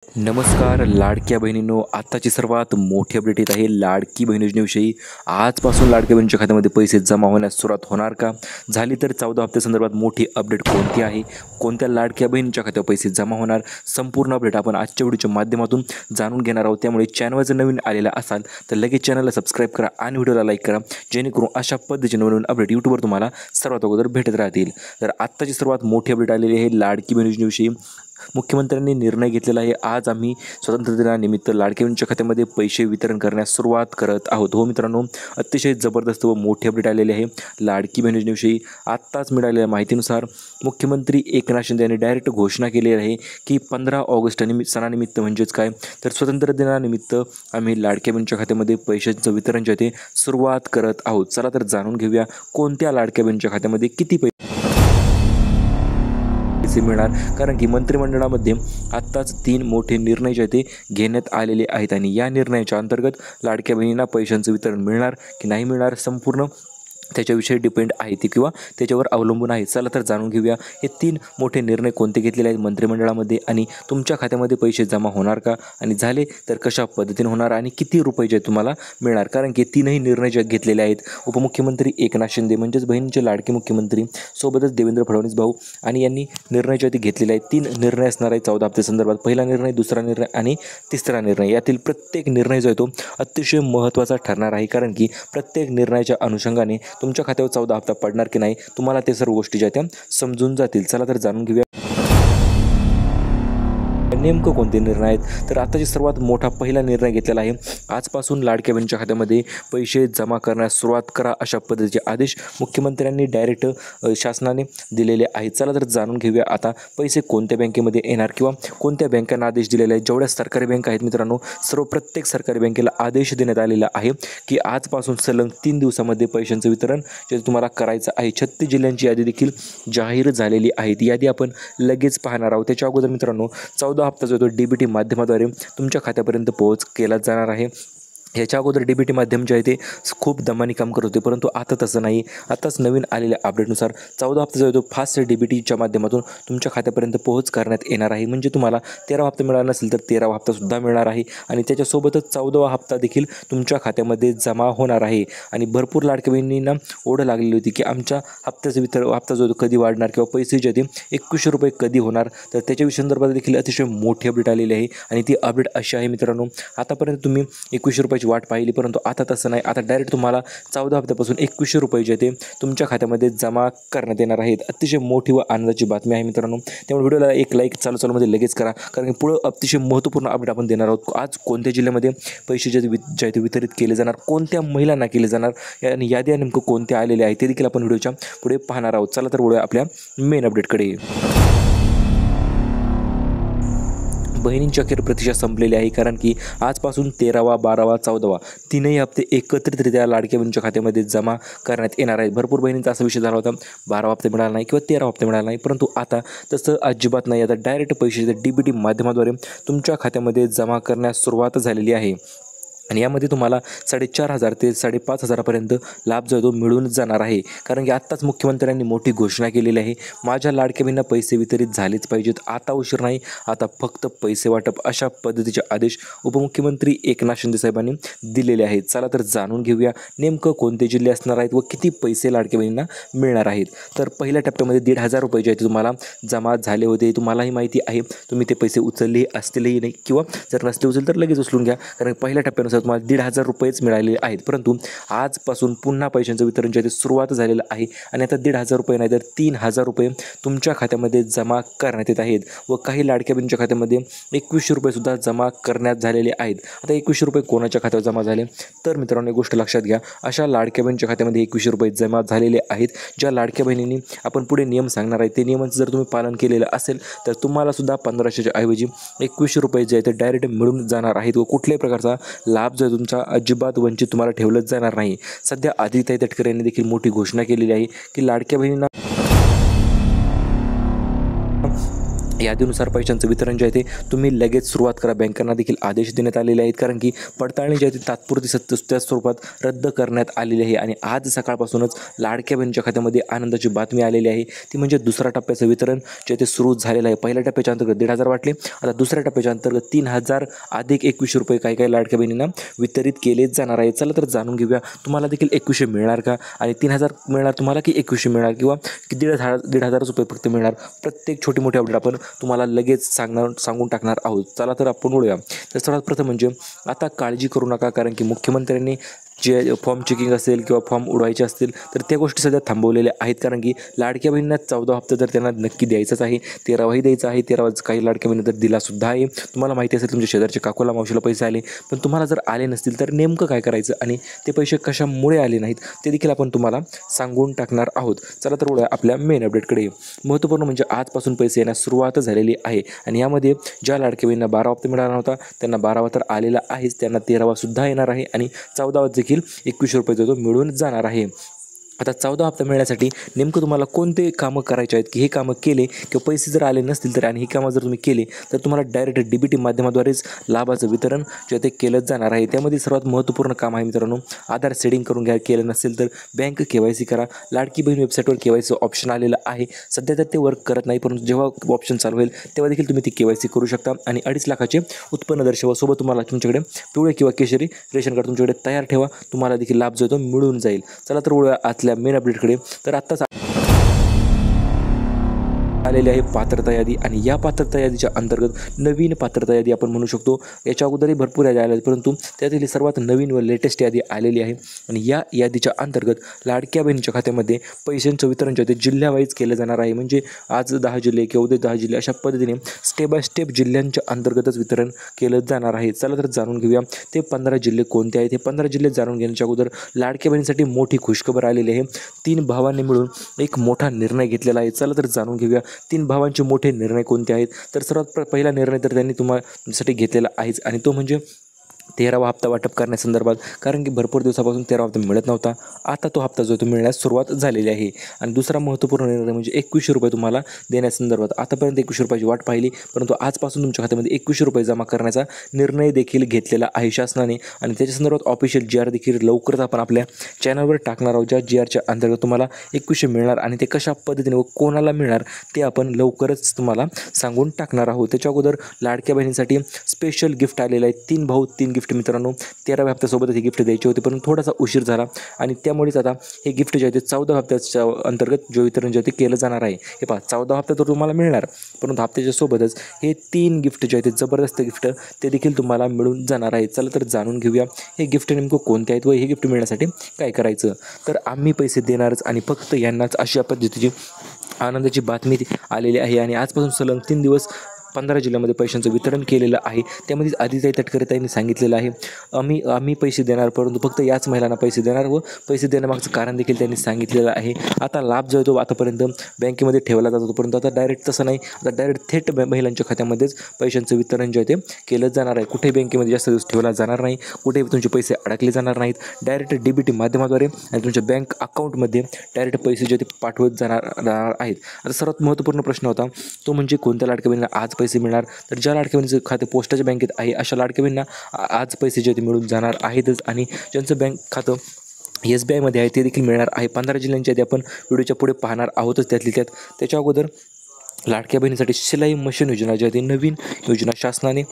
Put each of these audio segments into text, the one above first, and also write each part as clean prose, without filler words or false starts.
नमस्कार लाडक्या बहिणींनो, आताची सर्वात मोठी अपडेट येत आहे लाडकी बहीण योजनेविषयी। आजपासून लाडक्या बहिणीच्या खात्यामध्ये पैसे जमा होण्यास सुरुवात होणार का? झाली तर 14 हप्त्यासंदर्भात मोठी अपडेट कोणती आहे? कोणत्या लाडक्या बहिणीच्या खात्यावर पैसे जमा होणार? संपूर्ण अपडेट आपण आजच्या व्हिडिओच्या माध्यमातून जाणून घेणार आहोत। त्यामुळे चॅनलवर जर नवीन आलेला असाल तर लगेच चॅनलला सबस्क्राईब करा आणि व्हिडिओला लाईक करा, जेणेकरून अशा पद्धतीचे नवीन अपडेट यूट्यूबवर तुम्हाला सर्वात अगोदर भेटत राहतील। तर आत्ताची सर्वात मोठी अपडेट आलेली आहे लाडकी बहीण योजनेविषयी। मुख्यमंत्र्यांनी निर्णय घेतलेला आहे। आज आम्ही स्वातंत्र्य दिनानिमित्त लाडक्या बहिणीच्या खात्यामध्ये पैसे वितरण करण्यास सुरुवात करत आहोत। हो मित्रांनो, अतिशय जबरदस्त व मोठी अपडेट आलेली आहे लाडकी बहीण योजनेविषयी। आत्ताच मिळालेल्या माहितीनुसार मुख्यमंत्री एकनाथ शिंदे यांनी डायरेक्ट घोषणा केली आहे की 15 ऑगस्ट सणानिमित्त म्हणजेच काय तर स्वातंत्र्य दिनानिमित्त आम्ही लाडक्या बहिणीच्या खात्यामध्ये पैशांचं वितरण जे ते सुरुवात करत आहोत। चला तर जाणून घेऊया कोणत्या लाडक्या बहिणीच्या खात्यामध्ये किती पैसे मिळणार, कारण की मंत्रिमंडळामध्ये आत्ताच 3 मोठे निर्णय जे ते घेण्यात आलेले आहेत आणि या निर्णयाच्या अंतर्गत लाडक्या बहिणींना पैशांचं वितरण मिळणार की नाही मिळणार संपूर्ण त्याच्याविषयी डिपेंड आहे ते किंवा त्याच्यावर अवलंबून आहे। चला तर जाणून घेऊया हे 3 मोठे निर्णय कोणते घेतलेले आहेत मंत्रिमंडळामध्ये आणि तुमच्या खात्यामध्ये पैसे जमा होणार का, आणि झाले तर कशा पद्धतीने होणार आणि किती रुपये जे तुम्हाला मिळणार, कारण की 3ही निर्णय जे घेतलेले आहेत उपमुख्यमंत्री एकनाथ शिंदे म्हणजेच बहिणीचे लाडके मुख्यमंत्री सोबतच देवेंद्र फडणवीस भाऊ आणि यांनी निर्णय जे घेतलेले आहेत। 3 निर्णय असणार आहे 14 हप्त्यासंदर्भात। पहिला निर्णय, दुसरा निर्णय आणि तिसरा निर्णय। यातील प्रत्येक निर्णय जो आहे तो अतिशय महत्त्वाचा ठरणार आहे, कारण की प्रत्येक निर्णयाच्या अनुषंगाने तुमच्या खात्यावर 14 हप्ता पडणार की नाही तुम्हाला ते सर्व गोष्टी ज्या त्या समजून जातील। चला तर जाणून घेऊया नेमकं कोणते निर्णय आहेत। तर आताची सर्वात मोठा पहिला निर्णय घेतलेला आहे, आजपासून लाडक्या बहिणीच्या खात्यामध्ये पैसे जमा करण्यास सुरुवात करा अशा पद्धतीचे आदेश मुख्यमंत्र्यांनी डायरेक्ट शासनाने दिलेले आहेत। चला तर जाणून घेऊया आता पैसे कोणत्या बँकेमध्ये येणार किंवा कोणत्या बँकांना आदेश दिलेले आहेत। जेवढ्या सरकारी बँका आहेत मित्रांनो, प्रत्येक सरकारी बँकेला आदेश देण्यात आलेला आहे की आजपासून सलग 3 दिवसामध्ये पैशांचं वितरण जे तुम्हाला करायचं आहे। 36 जिल्ह्यांची यादी देखील जाहीर झालेली आहे। ती यादी आपण लगेच पाहणार आहोत। त्याच्या अगोदर मित्रांनो 14 हप्ता जो तो DBT माध्यमाद्वारे तुमच्या खात्यापर्यंत पोहोच केला जाणार आहे। याच्या अगोदर DBT माध्यम जे आहे ते खूप दमाने काम करत होते, परंतु आता तसं नाही। आताच नवीन आलेल्या अपडेटनुसार 14 हप्ता जो आहे तो फास्ट DBTच्या माध्यमातून तुमच्या खात्यापर्यंत पोहोच करण्यात येणार आहे। म्हणजे तुम्हाला 13वा हप्ता मिळाला नसेल तर 13वा हप्तासुद्धा मिळणार आहे आणि त्याच्यासोबतच 14वा हप्ता देखील तुमच्या खात्यामध्ये जमा होणार आहे। आणि भरपूर लाडक्या बहिणींना ओढ लागलेली होती की आमच्या हप्ता जो कधी वाढणार किंवा पैसे जे ते 2100 रुपये कधी होणार, तर त्याच्या संदर्भात देखील अतिशय मोठी अपडेट आलेली आहे। आणि ती अपडेट अशी आहे मित्रांनो, आतापर्यंत तुम्ही 2100 रुपये वाट पाहिली, परंतु आता तसं नाही। आता डायरेक्ट तुम्हाला 14 हप्त्यापासून 2100 रुपये जे ते तुमच्या खात्यामध्ये जमा करण्यात येणार आहेत। अतिशय मोठी व आनंदाची बातमी आहे मित्रांनो। त्यामुळे व्हिडिओला एक लाईक चालूमध्ये लगेच करा, कारण की पुढे अतिशय महत्त्वपूर्ण अपडेट आपण देणार आहोत। आज कोणत्या जिल्ह्यामध्ये पैसे जे ते वितरित केले जाणार, कोणत्या महिलांना केले जाणार आणि याद्या नेमकं कोणत्या आलेल्या आहेत ते देखील आपण व्हिडिओच्या पुढे पाहणार आहोत। चला तर वळूया आपल्या मेन अपडेटकडे। बहिणींची अखेर प्रतीक्षा संपलेली आहे, कारण की आजपासून 13वा, 12वा, 14वा 3ही हप्ते एकत्रितरित्या लाडक्या बहिणीच्या खात्यामध्ये जमा करण्यात येणार आहेत। भरपूर बहिणींचा असा विषय झाला होता 12वा हप्ता मिळाला नाही किंवा 13वा हप्ता मिळाला नाही, परंतु आता तसं अजिबात नाही। आता डायरेक्ट पैसे DBT माध्यमाद्वारे तुमच्या खात्यामध्ये जमा करण्यास सुरुवात झालेली आहे आणि यामध्ये तुम्हाला 4500 ते 5500 पर्यंत लाभ जो तो मिळून जाणार आहे। कारण की आत्ताच मुख्यमंत्र्यांनी मोठी घोषणा केलेली आहे, माझ्या लाडक्या बहिणींना पैसे वितरित झालेच पाहिजेत, आता उशीर नाही, आता फक्त पैसे वाटप अशा पद्धतीचे आदेश उपमुख्यमंत्री एकनाथ शिंदे साहेबांनी दिलेले आहेत। चला तर जाणून घेऊया नेमकं कोणते जिल्हे असणार आहेत व किती पैसे लाडक्या बहिणींना मिळणार आहेत। तर पहिल्या टप्प्यामध्ये 1500 रुपये जे तुम्हाला जमा झाले होते, तुम्हालाही माहिती आहे, तुम्ही ते पैसे उचलले असतीलही नाही किंवा जर नसले उचल तर लगेच उचलून घ्या, कारण पहिल्या टप्प्यानुसार तुम्हाला 1500 रुपयेच मिळालेले आहेत। परंतु आजपासून पुन्हा पैशांचं वितरण जे सुरुवात झालेलं आहे आणि आता 1500 रुपये नाही तर 3000 रुपये तुमच्या खात्यामध्ये जमा करण्यात येत आहेत व काही लाडक्या बहिणीच्या खात्यामध्ये 2100 रुपयेसुद्धा जमा करण्यात झालेले आहेत। आता 2100 रुपये कोणाच्या खात्यावर जमा झाले तर मित्रांनो एक गोष्ट लक्षात घ्या, अशा लाडक्या बहिणीच्या खात्यामध्ये 2100 रुपये जमा झालेले आहेत ज्या लाडक्या बहिणींनी आपण पुढे नियम सांगणार आहे ते नियमांचं जर तुम्ही पालन केलेलं असेल तर तुम्हाला सुद्धा 1500च्या ऐवजी 2100 रुपये जे आहे ते डायरेक्ट मिळून जाणार आहेत व कुठल्याही प्रकारचा लाभ जो तुमचा अजिबात वंचित तुम्हाला ठेवलंच जाणार नाही। सध्या आदित्य तटकरे यांनी देखील मोठी घोषणा केलेली आहे की लाडक्या बहिणींना यादीनुसार पैशांचं वितरण जे आहे ते तुम्ही लगेच सुरुवात करा. बँकांना देखील आदेश देण्यात आलेले आहेत, कारण की पडताळणी जी आहे ती तात्पुरती त्या स्वरूपात रद्द करण्यात आलेली आहे. आणि आज सकाळपासूनच लाडक्या बहिणीच्या खात्यामध्ये आनंदाची बातमी आलेली आहे, ती म्हणजे दुसऱ्या टप्प्याचं वितरण जे ते सुरू झालेलं आहे. पहिल्या टप्प्याच्या अंतर्गत 1,500 वाटले, आता दुसऱ्या टप्प्याच्या अंतर्गत 3,000 अधिक 21 रुपये काही लाडक्या बहिणींना वितरित केले जाणार आहे. चला तर जाणून घेऊया, तुम्हाला देखील 21 मिळणार का, आणि 3,000 मिळणार तुम्हाला की 21 मिळणार, किंवा 1,500 रुपये फक्त मिळणार. प्रत्येक छोटी मोठी अपडेट आपण तुम्हाला लगेच सांगून टाकणार आहोत. चला तर आपण बोलूया. तर सर्वात प्रथम म्हणजे आता काळजी करू नका, कारण की मुख्यमंत्र्यांनी जे फॉर्म चेकिंग असेल किंवा फॉर्म उडवायचे असतील तर त्या गोष्टी सध्या थांबवलेल्या आहेत, कारण की लाडक्या बहिणींना 14 हप्ता तर त्यांना नक्की द्यायचाच आहे, 13वाही द्यायचा आहे. 13वाच काही लाडक्या बहिणी तर दिलासुद्धा आहे. तुम्हाला माहिती असेल तुमच्या शेजारच्या काकूला मावशीला पैसे आले, पण तुम्हाला जर आले नसतील तर नेमकं काय करायचं आणि ते पैसे कशामुळे आले नाहीत ते देखील आपण तुम्हाला सांगून टाकणार आहोत. चला तर बोलूया आपल्या मेन अपडेटकडे. महत्त्वपूर्ण म्हणजे आजपासून पैसे येण्यास सुरुवात झालेली आहे, आणि यामध्ये ज्या लाडक्या बहिणींना 12 हप्ता मिळाला नव्हता त्यांना 12वा तर आलेला आहेच, त्यांना 13वा सुद्धा येणार आहे, आणि 14वा देखील 21 रुपये तो मिळून जाणार आहे. आता 14 हप्ता मिळण्यासाठी नेमकं तुम्हाला कोणते कामं करायचे आहेत, की हे कामं केले किंवा पैसे जर आले नसतील तर, आणि ही कामं जर तुम्ही केले तर तुम्हाला डायरेक्ट DBT माध्यमाद्वारेच लाभाचं वितरण जे ते केलं जाणार आहे. त्यामध्ये सर्वात महत्त्वपूर्ण काम आहे मित्रांनो, आधार सेटिंग करून केलं नसेल तर बँक KYC करा. लाडकी बहीण वेबसाईटवर KYC ऑप्शन आलेलं आहे, सध्या तर ते वर्क करत नाही, परंतु जेव्हा ऑप्शन चालू होईल तेव्हा देखील तुम्ही ती KYC करू शकता. आणि 2.5 लाखाचे उत्पन्न दर्शवा. सोबत तुम्हाला तुमच्याकडे पिवळे किंवा केशरी रेशन कार्ड तुमच्याकडे तयार ठेवा, तुम्हाला देखील लाभ जो तो मिळून जाईल. चला तर बोलूया आजल्या मेन अपडेटकडे. तर आत्ताच आलेली आहे पात्रता यादी, आणि या पात्रता यादीच्या अंतर्गत नवीन पात्रता यादी आपण म्हणू शकतो. याच्या अगोदरही भरपूर यादी आल्या, परंतु त्यातील सर्वात नवीन व लेटेस्ट यादी आलेली आहे. आणि या यादीच्या अंतर्गत लाडक्या बहिणीच्या खात्यामध्ये पैशांचं वितरण जे ते जिल्ह्यावाईज केलं जाणार आहे. म्हणजे आज 10 जिल्हे किंवा उद्या 10 जिल्हे अशा पद्धतीने स्टेप बाय स्टेप जिल्ह्यांच्या अंतर्गतच वितरण केलं जाणार आहे. चला तर जाणून घेऊया ते 15 जिल्हे कोणते आहेत. हे 15 जिल्हे जाणून घेण्याच्या अगोदर लाडक्या बहिणीसाठी मोठी खुशखबर आलेली आहे. 3 भावांनी मिळून एक मोठा निर्णय घेतलेला आहे. चला तर जाणून घेऊया 3 भावांचे मोठे निर्णय कोणते आहेत. तर सर्वात पहिला निर्णय तर त्यांनी तुम्हासाठी घेतलेला आहेच, आणि तो म्हणजे 13वा हप्ता वाटप करण्यासंदर्भात. कारण की भरपूर दिवसापासून 13वा हप्ता मिळत नव्हता, आता तो हप्ता जो तो मिळण्यास सुरुवात झालेली आहे. आणि दुसरा महत्त्वपूर्ण निर्णय म्हणजे 21 रुपये तुम्हाला देण्यासंदर्भात. आतापर्यंत 21 रुपयाची वाट पाहिली, परंतु आजपासून तुमच्या खात्यामध्ये 21 रुपये जमा करण्याचा निर्णय देखील घेतलेला आहे शासनाने. आणि त्याच्या संदर्भात ऑफिशियल GR देखील लवकरच आपण आपल्या चॅनलवर टाकणार आहोत, ज्या GRच्या अंतर्गत तुम्हाला 21 मिळणार, आणि ते कशा पद्धतीने व कोणाला मिळणार ते आपण लवकरच तुम्हाला सांगून टाकणार आहोत. त्याच्या अगोदर लाडक्या बहिणींसाठी स्पेशल गिफ्ट आलेलं आहे. 3 भाऊ 3 गिफ्ट मित्रांनो. 13व्या हप्त्यासोबतच हे गिफ्ट द्यायचे होते, परंतु थोडासा उशीर झाला, आणि त्यामुळेच आता हे गिफ्ट जे आहे ते 14 हप्त्याच्या अंतर्गत जे वितरण जे आहे ते केलं जाणार आहे. हे पहा, 14 हप्ता तर तुम्हाला मिळणार, परंतु हप्त्याच्या सोबतच हे 3 गिफ्ट जे आहे ते जबरदस्त गिफ्ट ते देखील तुम्हाला मिळून जाणार आहे. चला तर जाणून घेऊया हे गिफ्ट नेमकं कोणते आहेत व हे गिफ्ट मिळण्यासाठी काय करायचं. तर आम्ही पैसे देणारच, आणि फक्त यांनाच अशा पद्धतीची आनंदाची बातमी आलेली आहे. आणि आजपासून सलग 3 दिवस 15 जिल्ह्यामध्ये पैशांचं वितरण केलेलं आहे. त्यामध्ये आदिताई तटकरे ताईंनी सांगितलेलं आहे, आम्ही पैसे देणार, परंतु फक्त याच महिलांना पैसे देणार, व पैसे देण्यामागचं कारण देखील त्यांनी सांगितलेलं आहे. आता लाभ जो आहे तो आतापर्यंत बँकेमध्ये ठेवला जात होता, परंतु आता डायरेक्ट तसं नाही, आता डायरेक्ट थेट महिलांच्या खात्यामध्येच पैशांचं वितरण जे आहे ते केलं जाणार आहे. कुठेही बँकेमध्ये जास्त दिवस ठेवला जाणार नाही, कुठेही तुमचे पैसे अडकले जाणार नाहीत. डायरेक्ट DBT माध्यमाद्वारे आणि तुमच्या बँक अकाउंटमध्ये डायरेक्ट पैसे जे ते पाठवत जाणार आहेत. आता सर्वात महत्त्वपूर्ण प्रश्न होता तो म्हणजे कोणत्या लाडक्या बहिणीला आज पैसे मिळणार. तर ज्या लाडक्या बहिणीचं खाते पोस्टाच्या बँकेत आहे अशा लाडक्या बहिणींना आज पैसे जे ते मिळून जाणार आहेतच, आणि ज्यांचं बँक खातं SBI मध्ये आहे ते देखील मिळणार आहे. 15 जिल्ह्यांच्या आधी आपण व्हिडिओच्या पुढे पाहणार आहोतच त्यात. त्याच्या अगोदर लाडक्या बहिणीसाठी शिलाई मशीन योजना जी आहे ती नवीन योजना शासनाने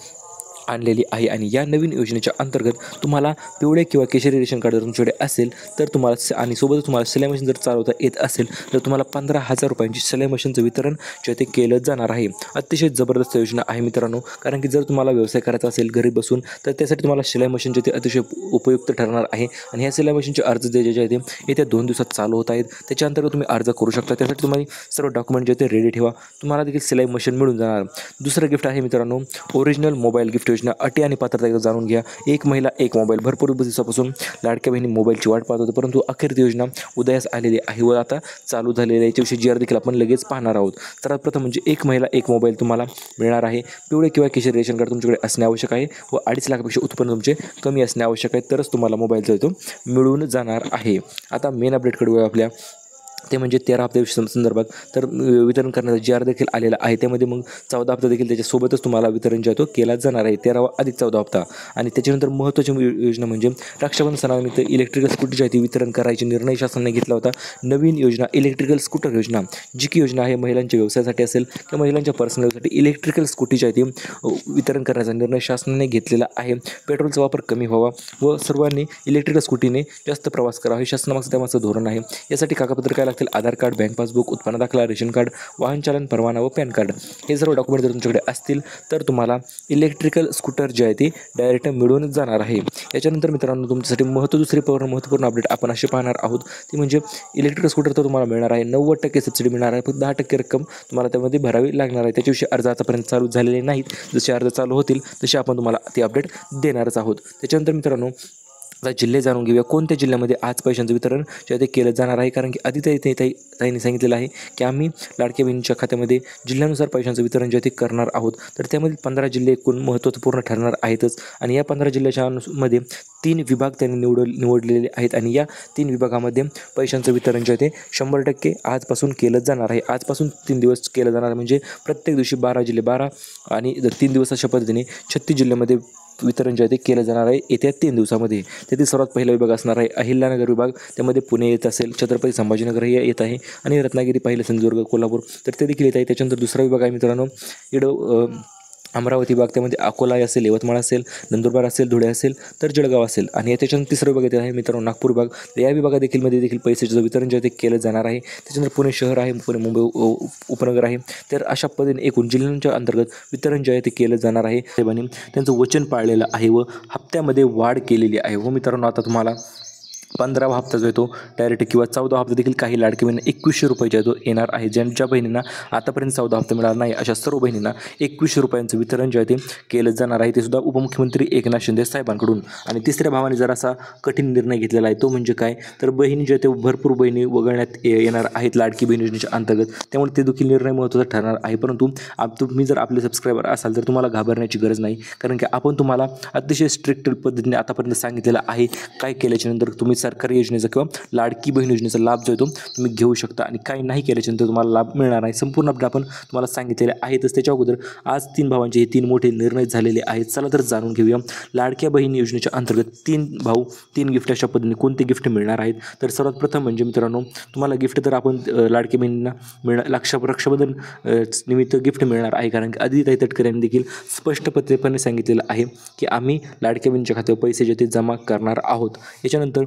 आणलेली आहे, आणि या नवीन योजनेच्या अंतर्गत तुम्हाला पिवळे किंवा केशरी रेशन कार्ड जर तुमच्याकडे असेल तर तुम्हाला, आणि सोबतच तुम्हाला सिलाई मशीन जर चालवता येत असेल तर तुम्हाला 15,000 रुपयांची सिलाई मशीनचं वितरण जे ते केलं जाणार आहे. अतिशय जबरदस्त योजना आहे मित्रांनो, कारण की जर तुम्हाला व्यवसाय करायचा असेल घरी बसून तर त्यासाठी तुम्हाला सिलाई मशीन जे ते अतिशय उपयुक्त ठरणार आहे. आणि ह्या सिलाई मशीनचे अर्ज जे आहे ते येत्या 2 दिवसात चालू होत आहेत. त्याच्या अंतर्गत तुम्ही अर्ज करू शकता. त्यासाठी तुम्हाला सर्व डॉक्युमेंट जे ते रेडी ठेवा, तुम्हाला देखील सिलाई मशीन मिळून जाणार. दुसरं गिफ्ट आहे मित्रांनो ओरिजिनल मोबाईल गिफ्ट योजना. अटी आणि पात्रता एकदा जाणून घ्या. एक महिला एक मोबाईल. भरपूर दिवसापासून लाडक्या बहिणी मोबाईलची वाट पाहत होते, परंतु अखेर ती योजना उदयास आलेली आहे व आता चालू झालेली आहे. याच्याविषयी GR देखील आपण लगेच पाहणार आहोत. तर प्रथम म्हणजे एक महिला एक मोबाईल तुम्हाला मिळणार आहे. पिवळे किंवा केशरी रेशन कार्ड तुमच्याकडे असणे आवश्यक आहे व 2.5 लाखापेक्षा उत्पन्न तुमचे कमी असणे आवश्यक आहे, तरच तुम्हाला मोबाईल जो तो मिळून जाणार आहे. आता मेन अपडेटकडे आपल्या ते म्हणजे 13 हप्ते संदर्भात तर वितरण करण्याचा जी आर देखील आलेला आहे. त्यामध्ये मग 14 हप्ता देखील त्याच्यासोबतच तुम्हाला वितरण जो आहे तो केला जाणार आहे, 13वा अधिक 14 हप्ता. आणि त्याच्यानंतर महत्त्वाची योजना म्हणजे रक्षाबंधन सणानिमित्त इलेक्ट्रिकल स्कूटरची आहे ती वितरण करायची निर्णय शासनाने घेतला होता. नवीन योजना इलेक्ट्रिकल स्कूटर योजना, जी की योजना आहे महिलांच्या व्यवसायासाठी असेल किंवा महिलांच्या पर्सनलसाठी इलेक्ट्रिकल स्कूटीची आहे ती वितरण करण्याचा निर्णय शासनाने घेतलेला आहे. पेट्रोलचा वापर कमी व्हावा व सर्वांनी इलेक्ट्रिकल स्कूटीने जास्त प्रवास करावा हे शासनामागचं त्यामागचं धोरण आहे. यासाठी कागदपत्र काय लागतील? आधार कार्ड, बँक पासबुक, उत्पन्न दाखला, रेशन कार्ड, वाहन चालन परवाना व पॅन कार्ड. हे सर्व डॉक्युमेंट जर तुमच्याकडे असतील तर तुम्हाला इलेक्ट्रिकल स्कूटर जे आहे ती डायरेक्ट मिळून जाणार आहे. याच्यानंतर मित्रांनो तुमच्यासाठी दुसरी महत्त्वपूर्ण अपडेट आपण असे पाहणार आहोत ती म्हणजे इलेक्ट्रिकल स्कूटर तर तुम्हाला मिळणार आहे, 90% सबसिडी मिळणार आहे, फक्त 10% रक्कम तुम्हाला त्यामध्ये भरावी लागणार आहे. त्याच्याविषयी अर्ज आतापर्यंत चालू झालेले नाहीत, जसे अर्ज चालू होतील तसे आपण तुम्हाला ती अपडेट देणारच आहोत. त्याच्यानंतर मित्रांनो आता जिल्हे जाणून घेऊया कोणत्या जिल्ह्यामध्ये आज पैशांचं वितरण जे ते केलं जाणार आहे. कारण की आधी ताईंनी सांगितलेलं आहे की आम्ही लाडक्या बहिणीच्या खात्यामध्ये जिल्ह्यानुसार पैशांचं वितरण जे ते करणार आहोत. तर त्यामध्ये 15 जिल्हे एकूण महत्त्वपूर्ण ठरणार आहेतच आणि या 15 जिल्ह्याच्या मध्ये 3 विभाग त्यांनी निवडलेले आहेत आणि या 3 विभागामध्ये पैशांचं वितरण जे आहे ते 100% आजपासून केलं जाणार आहे. आजपासून 3 दिवस केलं जाणार म्हणजे प्रत्येक दिवशी 12 जिल्हे 12 आणि 3 दिवस अशा पद्धतीने 36 जिल्ह्यामध्ये वितरण जे आहे ते केलं जाणार आहे येत्या 3 दिवसामध्ये. त्यातील सर्वात पहिला विभाग असणार आहे अहिल्यानगर विभाग, त्यामध्ये पुणे येत असेल, छत्रपती संभाजीनगर हे येत आहे आणि रत्नागिरी, पहिलं सिंधुदुर्ग, कोल्हापूर तर ते देखील येत आहे. त्याच्यानंतर दुसरा विभाग आहे मित्रांनो इकडं अमरावती विभाग, त्यामध्ये अकोला असेल, यवतमाळ असेल, नंदुरबार असेल, धुळे असेल तर जळगाव असेल आणि त्याच्यानंतर तिसरा विभाग येत आहे मित्रांनो नागपूर विभाग. या विभागात देखील पैशाचं वितरण जे आहे ते केलं जाणार आहे. त्याच्यानंतर पुणे शहर आहे, पुणे मुंबई उपनगर आहे. तर अशा पद्धतीने एकूण जिल्ह्यांच्या अंतर्गत वितरण जे आहे ते केलं जाणार आहे. साहेबांनी त्यांचं वचन पाळलेलं आहे व हप्त्यामध्ये वाढ केलेली आहे. व मित्रांनो आता तुम्हाला 15वा हप्ता जो आहे तो डायरेक्ट किंवा 14वा हप्ता देखील काही लाडकी बहिणींना 2100 रुपये जो येणार आहे. ज्या बहिणींना आतापर्यंत 14 हप्ता मिळाला नाही अशा सर्व बहिणींना 2100 रुपयांचं वितरण जे आहे ते केलं जाणार आहे. ते सुद्धा उपमुख्यमंत्री एकनाथ शिंदे साहेबांकडून. आणि तिसऱ्या भावाने जरासा कठीण निर्णय घेतलेला आहे तो म्हणजे काय तर बहिणी जे आहे ते भरपूर बहिणी वगळण्यात येणार आहेत लाडकी बहीण योजनेच्या अंतर्गत. त्यामुळे ते देखील निर्णय महत्त्वाचा ठरणार आहे. परंतु तुम्ही जर आपले सबस्क्रायबर असाल तर तुम्हाला घाबरण्याची गरज नाही, कारण की आपण तुम्हाला अतिशय स्ट्रिक्ट पद्धतीने आतापर्यंत सांगितलेलं आहे काय केल्याच्या नंतर तुम्ही सरकारी योजनेचा किंवा लाडकी बहीण योजनेचा लाभ जो आहे तो तुम्ही घेऊ शकता आणि काही नाही केल्याच्यानंतर तुम्हाला लाभ मिळणार नाही. संपूर्ण अपडेट आपण तुम्हाला सांगितलेले आहेतच. त्याच्या अगोदर आज 3 भावांचे हे 3 मोठे निर्णय झालेले आहेत. चला तर जाणून घेऊया लाडक्या बहीण योजनेच्या अंतर्गत 3 भाऊ 3 गिफ्ट अशा पद्धतीने कोणते गिफ्ट मिळणार आहेत. तर सर्वात प्रथम म्हणजे मित्रांनो तुम्हाला गिफ्ट तर आपण लाडक्या बहिणींना रक्षाबंधन निमित्त गिफ्ट मिळणार आहे. कारण की आदिती तटकरे यांनी देखील स्पष्टपणे सांगितलेलं आहे की आम्ही लाडक्या बहिणीच्या खात्यावर पैसे जे ते जमा करणार आहोत. याच्यानंतर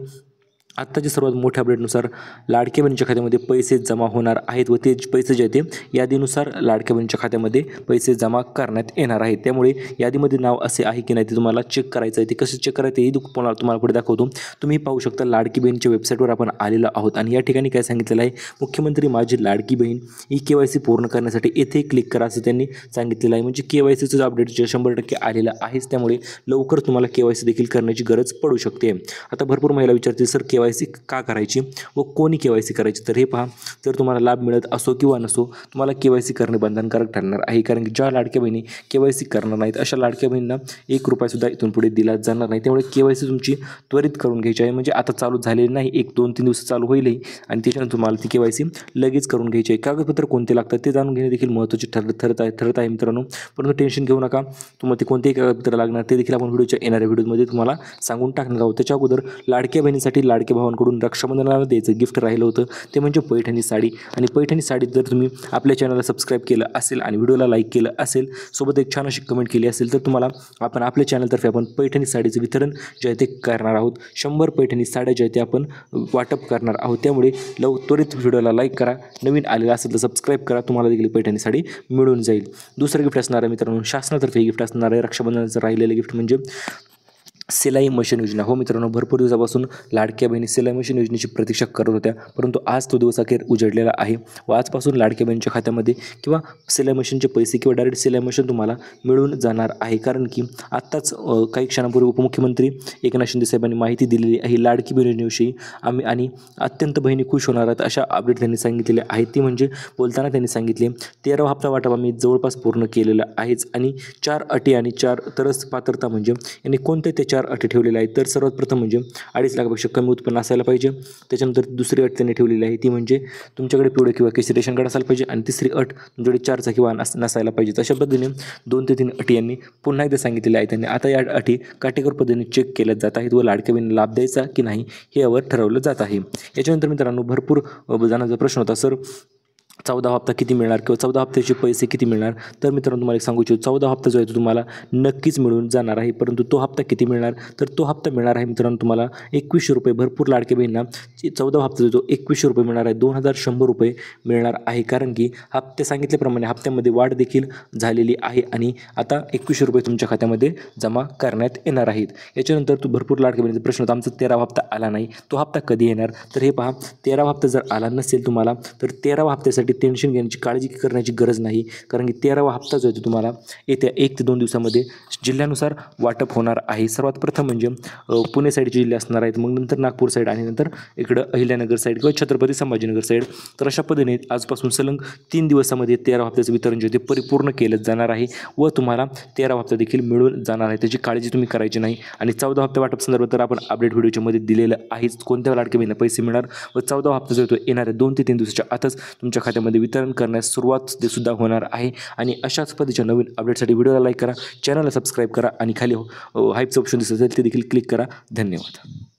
आत्ताच्या सर्वात मोठ्या अपडेटनुसार लाडक्या बहिणीच्या खात्यामध्ये पैसे जमा होणार आहेत व ते पैसे जे आहेत ते यादीनुसार लाडक्या बहिणीच्या खात्यामध्ये पैसे जमा करण्यात येणार आहेत. त्यामुळे यादीमध्ये नाव असे आहे की नाही ते तुम्हाला चेक करायचं आहे. ते कसं चेक करायचं हे तुम्हाला पुढे दाखवतो. तुम्ही पाहू शकता लाडकी बहीणच्या वेबसाईटवर आपण आलेलो आहोत आणि या ठिकाणी काय सांगितलेलं आहे मुख्यमंत्री माझी लाडकी बहीण KYC पूर्ण करण्यासाठी येथे क्लिक करा असं त्यांनी सांगितलेलं आहे. म्हणजे KYCचं अपडेट जे 100% आलेलं आहेच. त्यामुळे लवकर तुम्हाला KYC देखील करण्याची गरज पडू शकते. आता भरपूर महिला विचारतील सर KYC का करायची व कोणी KYC करायची. तर हे पहा जर तुम्हाला लाभ मिळत असो किंवा नसो तुम्हाला KYC करणे बंधनकारक ठरणार आहे. कारण की ज्या लाडक्या बहिणी KYC करणार नाहीत अशा लाडक्या बहिणींना 1 रुपयासुद्धा इथून पुढे दिला जाणार नाही. त्यामुळे KYC तुमची त्वरित करून घ्यायची आहे. म्हणजे आता चालू झालेली नाही, 1-2-3 दिवस चालू होईलही आणि त्याच्यानंतर तुम्हाला ती KYC लगेच करून घ्यायची आहे. कागदपत्र कोणते लागतात ते जाणून घेणे देखील महत्त्वाचे ठरत आहे मित्रांनो. परंतु टेन्शन घेऊ नका, तुम्हाला ते कोणतेही कागदपत्र लागणार ते देखील आपण येणाऱ्या व्हिडिओमध्ये तुम्हाला सांगून टाकणार आहोत. त्याच्या अगोदर लाडक्या बहिणीसाठी लाडक्या भावांकडून रक्षाबंधनाला द्यायचं गिफ्ट राहिलं होतं ते म्हणजे पैठणी साडी. आणि पैठणी साडीत जर तुम्ही आपल्या चॅनलला सबस्क्राईब केलं असेल आणि व्हिडिओला लाईक केलं असेल, सोबत एक छान अशी कमेंट केली असेल तर तुम्हाला आपण आपल्या चॅनलतर्फे आपण पैठणी साडीचं वितरण जे आहे ते करणार आहोत. 100 पैठणी साड्या जे आहे ते आपण वाटप करणार आहोत. त्यामुळे त्वरित व्हिडिओला लाईक करा, नवीन आलेला असेल तर सबस्क्राईब करा, तुम्हाला देखील पैठणी साडी मिळून जाईल. दुसरं गिफ्ट असणार आहे मित्रांनो शासनातर्फे गिफ्ट असणार आहे. रक्षाबंधनाचं राहिलेलं गिफ्ट म्हणजे सिलाई मशीन योजना. हो मित्रांनो, भरपूर दिवसापासून लाडक्या बहिणी सिलाई मशीन योजनेची प्रतीक्षा करत होत्या, परंतु आज तो दिवस अखेर उजडलेला आहे व आजपासून लाडक्या बहिणीच्या खात्यामध्ये किंवा सिलाई मशीनचे पैसे किंवा डायरेक्ट सिलाई मशीन तुम्हाला मिळून जाणार आहे. कारण की आत्ताच काही क्षणापूर्वी उपमुख्यमंत्री एकनाथ शिंदे साहेबांनी माहिती दिलेली आहे लाडकी बहीण योजनेविषयी. आणि अत्यंत बहिणी खुश होणार आहेत अशा अपडेट त्यांनी सांगितलेले आहेत. ती म्हणजे बोलताना त्यांनी सांगितले 13वा हप्ता वाटप आम्ही जवळपास पूर्ण केलेला आहेच आणि 4 अटी आणि 4 तरस पात्रता म्हणजे यांनी कोणते ते 4 4 अटी ठेवलेल्या आहेत. तर सर्वात प्रथम म्हणजे 2.5 लाखापेक्षा कमी उत्पन्न असायला पाहिजे. त्याच्यानंतर दुसरी अट त्यांनी ठेवलेली आहे ती म्हणजे तुमच्याकडे पिवळे किंवा केसरी रेशन कार्ड असायला पाहिजे. आणि तिसरी अट तुमच्याकडे 4 चाकी वाहन नसायला पाहिजे. अशा पद्धतीने 2 ते 3 अटी यांनी पुन्हा एकदा सांगितलेल्या आहेत. त्यांनी आता या अटी काटेकोर पद्धतीने चेक केल्या जात आहेत व लाडक्या बहिणीला लाभ द्यायचा की नाही हे यावर ठरवलं जात आहे. याच्यानंतर मित्रांनो भरपूर जणांचा प्रश्न होता, सर 14 हप्ता किती मिळणार किंवा 14 हप्त्याचे पैसे किती मिळणार. तर मित्रांनो तुम्हाला एक सांगू इच्छितो, 14 हप्ता जो आहे तो तुम्हाला नक्कीच मिळून जाणार आहे. परंतु तो हप्ता किती मिळणार, तर तो हप्ता मिळणार आहे मित्रांनो तुम्हाला 2100 रुपये. भरपूर लाडके बहिणींना 14 हप्ता जो 2100 रुपये मिळणार आहे, 2100 रुपये मिळणार आहे. कारण की हप्ते सांगितल्याप्रमाणे हप्त्यामध्ये वाढ देखील झालेली आहे आणि आता 2100 रुपये तुमच्या खात्यामध्ये जमा करण्यात येणार आहेत. याच्यानंतर तो भरपूर लाडके बहिणीचा प्रश्न होता, आमचा 13वा हप्ता आला नाही, तो हप्ता कधी येणार. तर हे पहा, 13वा हप्ता जर आला नसेल तुम्हाला तर 13वा हप्त्यासाठी टेन्शन घेण्याची काळजी करण्याची गरज नाही. कारण की 13वा हप्ता जो आहे तो तुम्हाला येत्या 1 ते 2 दिवसामध्ये जिल्ह्यानुसार वाटप होणार आहे. सर्वात प्रथम म्हणजे पुणे साईडचे जिल्हे असणार आहेत, मग नंतर नागपूर साईड आणि नंतर इकडं अहिल्यानगर साईड किंवा छत्रपती संभाजीनगर साईड. तर अशा पद्धतीने आजपासून सलग 3 दिवसामध्ये 13वा हप्त्याचं वितरण जे ते परिपूर्ण केलं जाणार आहे व तुम्हाला 13वा हप्ता देखील मिळून जाणार आहे. त्याची काळजी तुम्ही करायची नाही. आणि 14 हप्ता वाटप संदर्भात तर आपण अपडेट व्हिडिओच्या मध्ये दिलेलं आहेच, कोणत्या लाडक्या बहिणीला पैसे मिळणार व 14वा हप्ता जो तो येणाऱ्या 2 ते 3 दिवसाच्या आतच तुमच्या खात्यामध्ये वितरण करण्यास सुरुवात ते सुद्धा होणार आहे. आणि अशाच पद्धतीच्या नवीन अपडेटसाठी व्हिडिओला लाईक करा, चॅनलला सबस्क्राईब करा आणि खाली हाईपचं ऑप्शन दिसत असेल ते देखील क्लिक करा. धन्यवाद.